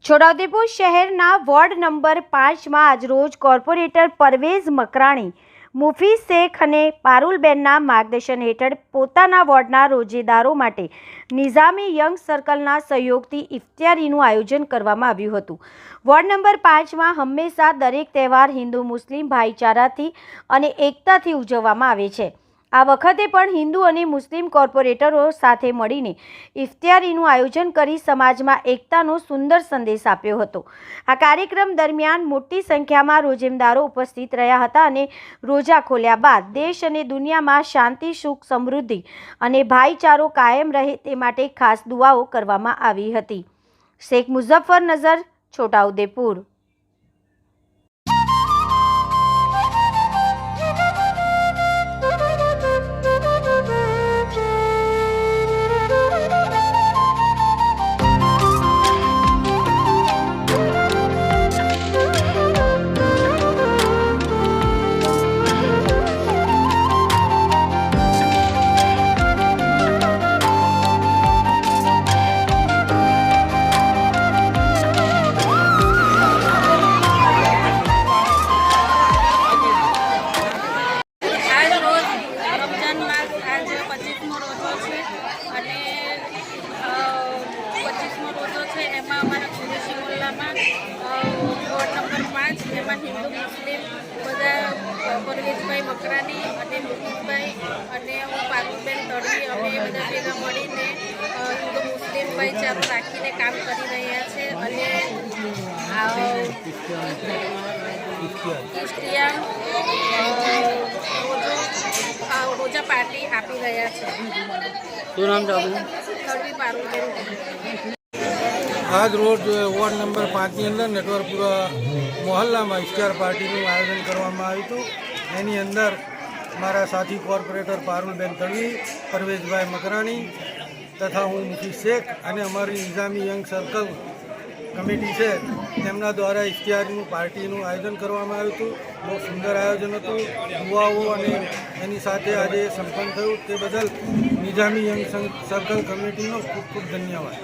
છોટાઉદેપુર શહેરના ward number 5માં આજરોજ corporator Parvez મકરાણી, મુફી શેખ અને પારુલબેનના માર્ગદર્શન હેઠળ પોતાના વોર્ડના રોજેદારો માટે નિઝામી યંગ સર્કલના સહયોગથી ઇફ્તારીનું આયોજન કરવામાં આવ્યું હતું। વોર્ડ નંબર 5માં હંમેશા દરેક તહેવાર હિન્દુ મુસ્લિમ ભાઈચારાથી અને એકતાથી ઉજવવામાં આવે છે। આ વખતે પણ હિન્દુ અને મુસ્લિમ કોર્પોરેટરો સાથે મળીને ઇફ્તારીનું આયોજન કરી સમાજમાં એકતાનો સુંદર સંદેશ આપ્યો હતો। આ કાર્યક્રમ દરમિયાન મોટી સંખ્યામાં રોજેદારો ઉપસ્થિત રહ્યા હતા અને રોજા ખોલ્યા બાદ દેશ અને દુનિયામાં શાંતિ, સુખ, સમૃદ્ધિ અને ભાઈચારો કાયમ રહે તે માટે ખાસ દુઆઓ કરવામાં આવી હતી। શેખ મુઝફ્ફર નઝર, છોટાઉદેપુર। हिंदू मुस्लिम बधा परवेजभाई मकरानी और मुकेशभाई और पारुलबेन तड़वी अमे बधा भेगा मळीने हिंदू मुस्लिम भाईचारो राखीने काम करी रह्या छे अने इफ्तियार रोजा पार्टी आपी रह्या छे। શું નામ છે આપનું? તડવી પારુલબેન। आज रोज वॉर्ड नंबर 5 ની અંદર નેટવર્કપુરા મોહલ્લામાં ઇફ્તાર પાર્ટીનું આયોજન કરવામાં આવ્યું હતું। એની અંદર મારા સાથી કોર્પોરેટર પારુલબેન તડવી, પરવેઝભાઈ મકરાણી તથા હું મુફી શેખ અને અમારી નિઝામી યંગ સર્કલ કમિટી છે તેમના દ્વારા ઇફ્તારીનું પાર્ટીનું આયોજન કરવામાં આવ્યું હતું। બહુ સુંદર આયોજન હતું। દુઆઓ અને એની સાથે આજે સંપન્ન થયું તે બદલ નિઝામી યંગ સર્કલ કમિટીનો ખૂબ ખૂબ ધન્યવાદ।